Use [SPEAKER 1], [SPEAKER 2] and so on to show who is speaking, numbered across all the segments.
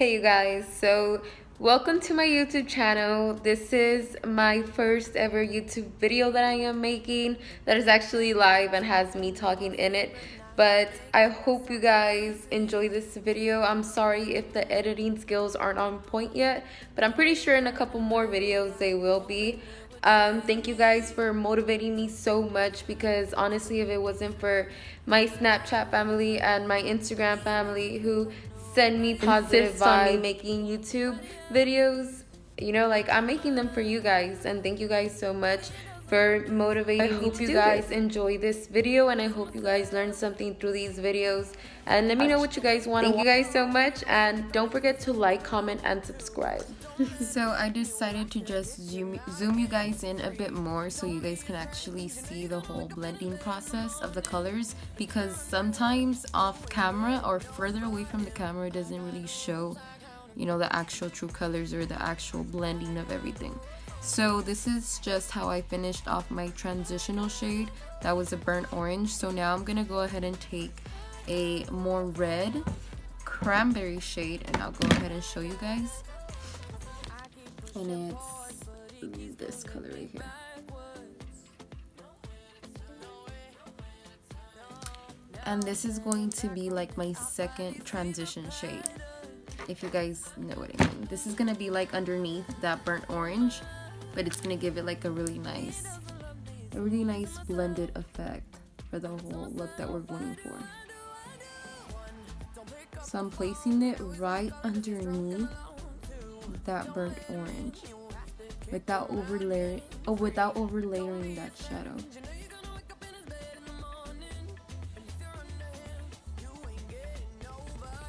[SPEAKER 1] Hey you guys, so welcome to my YouTube channel. This is my first ever YouTube video that I am making that is actually live and has me talking in it. But I hope you guys enjoy this video. I'm sorry if the editing skills aren't on point yet, but I'm pretty sure in a couple more videos they will be. Thank you guys for motivating me so much, because honestly, if it wasn't for my Snapchat family and my Instagram family who send me positive vibes on me making YouTube videos, you know, like, I'm making them for you guys, and thank you guys so much for motivating me to do this. I hope you guys enjoy this video, and I hope you guys learn something through these videos, and let me know what you guys want. Thank you guys so much, and don't forget to like, comment, and subscribe.
[SPEAKER 2] So I decided to just zoom you guys in a bit more so you guys can actually see the whole blending process of the colors, because sometimes off camera or further away from the camera it doesn't really show, you know, the actual true colors or the actual blending of everything. So this is just how I finished off my transitional shade. That was a burnt orange. So now I'm gonna go ahead and take a more red cranberry shade, and I'll go ahead and show you guys. And it's this color right here. And this is going to be like my second transition shade, if you guys know what I mean. This is gonna be like underneath that burnt orange, but it's gonna give it like a really nice blended effect for the whole look that we're going for. So I'm placing it right underneath that burnt orange without overlaying that shadow.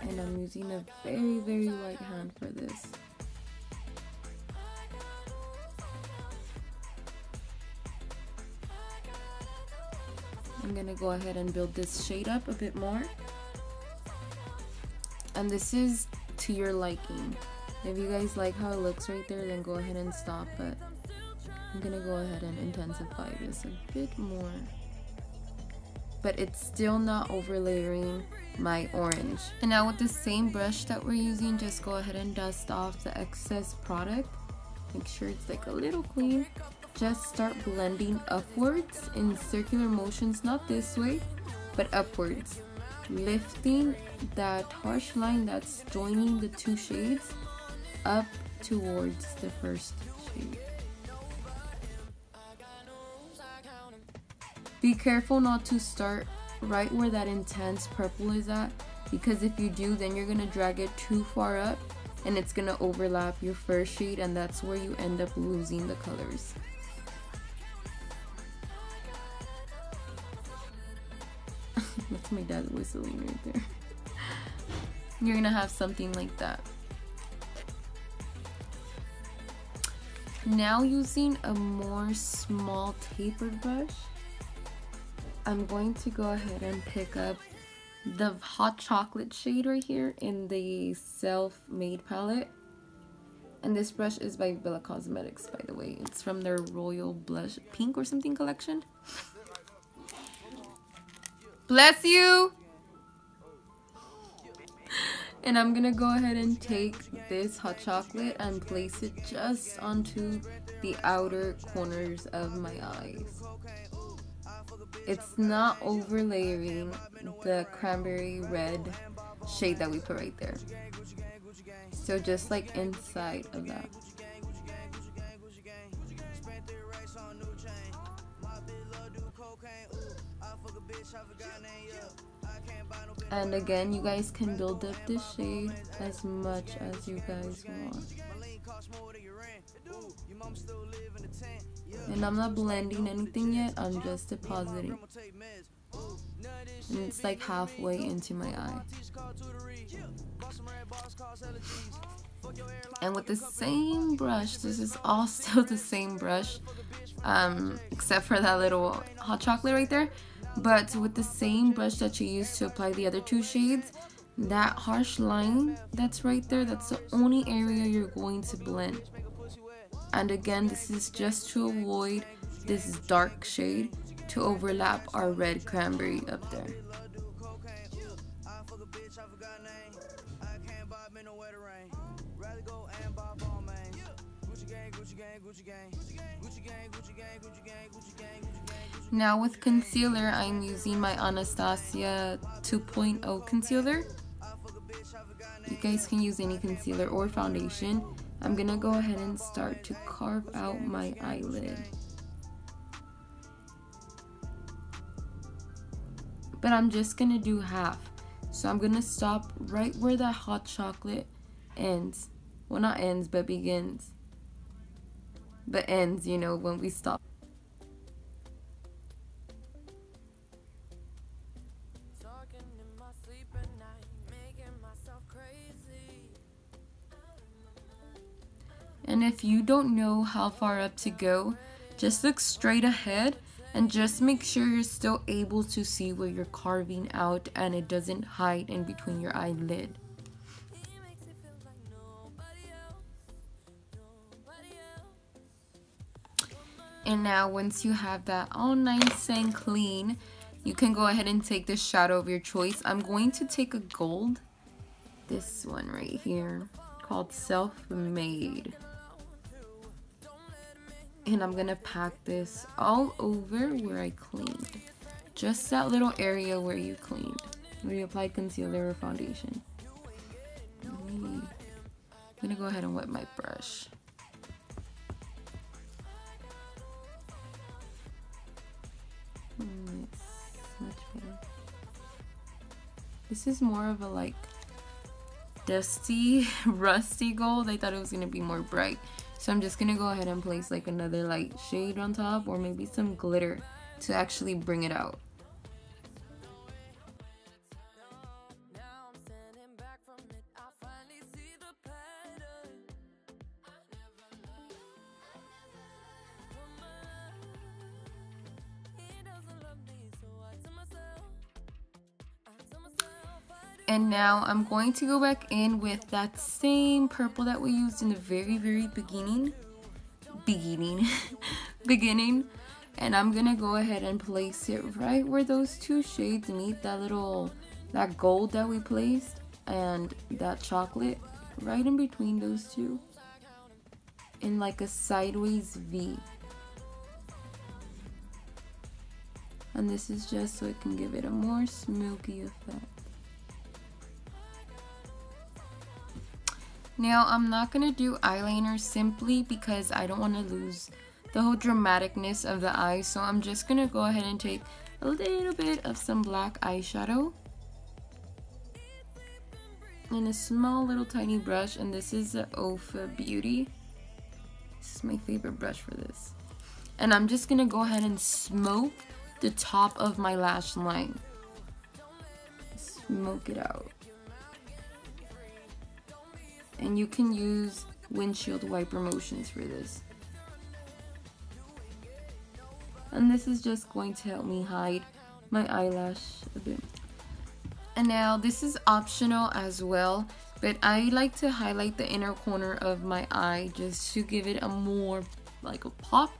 [SPEAKER 2] And I'm using a very light hand for this. I'm gonna go ahead and build this shade up a bit more, and this is to your liking. If you guys like how it looks right there, then go ahead and stop, but I'm gonna go ahead and intensify this a bit more. But it's still not overlayering my orange. And now with the same brush that we're using, just go ahead and dust off the excess product. Make sure it's like a little clean. Just start blending upwards in circular motions, not this way, but upwards. Lifting that harsh line that's joining the two shades up towards the first shade. Be careful not to start right where that intense purple is at, because if you do, then you're gonna drag it too far up and it's gonna overlap your first shade, and that's where you end up losing the colors. That's my dad whistling right there. You're gonna have something like that. Now, using a more small tapered brush, I'm going to go ahead and pick up the hot chocolate shade right here in the Self-Made palette. And this brush is by Bebella Cosmetics, by the way. It's from their Royal Blush Pink or something collection. Bless you! And I'm gonna go ahead and take this hot chocolate and place it just onto the outer corners of my eyes. It's not overlayering the cranberry red shade that we put right there. So just like inside of that. And again, you guys can build up this shade as much as you guys want. And I'm not blending anything yet, I'm just depositing. And it's like halfway into my eye. And with the same brush, this is all still the same brush, except for that little hot chocolate right there. But with the same brush that you used to apply the other two shades, that harsh line that's right there, that's the only area you're going to blend. And again, this is just to avoid this dark shade to overlap our red cranberry up there. Now with concealer, I'm using my Anastasia 2.0 concealer. You guys can use any concealer or foundation. I'm gonna go ahead and start to carve out my eyelid. But I'm just gonna do half. So I'm gonna stop right where that hot chocolate ends. Well, not ends, but begins. But ends, you know, when we stop. And if you don't know how far up to go, just look straight ahead and just make sure you're still able to see where you're carving out and it doesn't hide in between your eyelid. And now once you have that all nice and clean, you can go ahead and take the shadow of your choice. I'm going to take a gold, this one right here, called Self-Made. And I'm gonna pack this all over where I cleaned. Just that little area where you cleaned, where you applied concealer or foundation. I'm gonna go ahead and wet my brush. Much better. This is more of a like dusty, rusty gold. I thought it was gonna be more bright. So I'm just gonna go ahead and place like another light shade on top, or maybe some glitter to actually bring it out. And now I'm going to go back in with that same purple that we used in the very beginning. And I'm gonna go ahead and place it right where those two shades meet, that gold that we placed and that chocolate, right in between those two, in like a sideways V. And this is just so it can give it a more smoky effect. Now I'm not going to do eyeliner simply because I don't want to lose the whole dramaticness of the eye. So I'm just going to go ahead and take a little bit of some black eyeshadow in a small little tiny brush. And this is the Ofa Beauty. This is my favorite brush for this. And I'm just going to go ahead and smoke the top of my lash line. Smoke it out. And you can use windshield wiper motions for this. And this is just going to help me hide my eyelash a bit. And now this is optional as well, but I like to highlight the inner corner of my eye just to give it a more like a pop.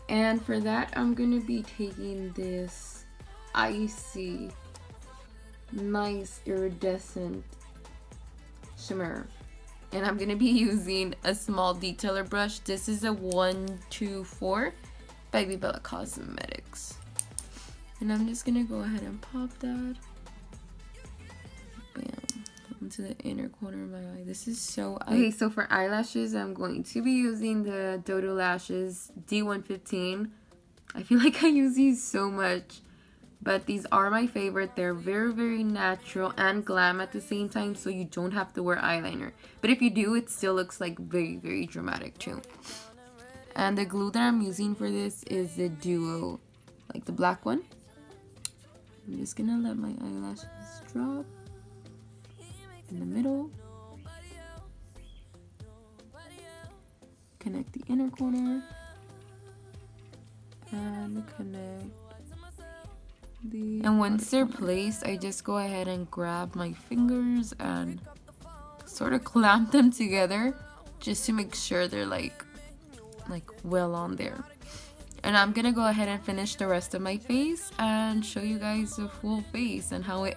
[SPEAKER 2] And for that I'm going to be taking this icy, nice iridescent shimmer. And I'm going to be using a small detailer brush. This is a 124 by Bebella Cosmetics. And I'm just going to go ahead and pop that. Bam. Into the inner corner of my eye. This is so... Okay, so for eyelashes, I'm going to be using the Dodolashes D115. I feel like I use these so much. But these are my favorite. They're very natural and glam at the same time, so you don't have to wear eyeliner. But if you do, it still looks like very dramatic too. And the glue that I'm using for this is the Duo, like the black one. I'm just gonna let my eyelashes drop in the middle. Connect the inner corner and connect. And once they're placed, I just go ahead and grab my fingers and sort of clamp them together just to make sure they're like well on there. And I'm gonna go ahead and finish the rest of my face and show you guys the full face and how it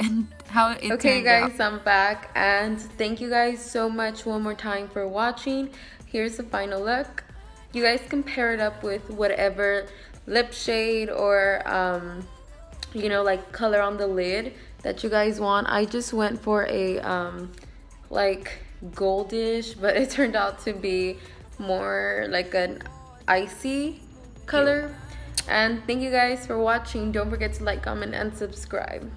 [SPEAKER 1] Okay guys,
[SPEAKER 2] out.
[SPEAKER 1] I'm back, and thank you guys so much one more time for watching. Here's the final look. You guys can pair it up with whatever lip shade or you know, like color on the lid that you guys want. I just went for a like goldish, but it turned out to be more like an icy color. And thank you guys for watching. Don't forget to like, comment, and subscribe.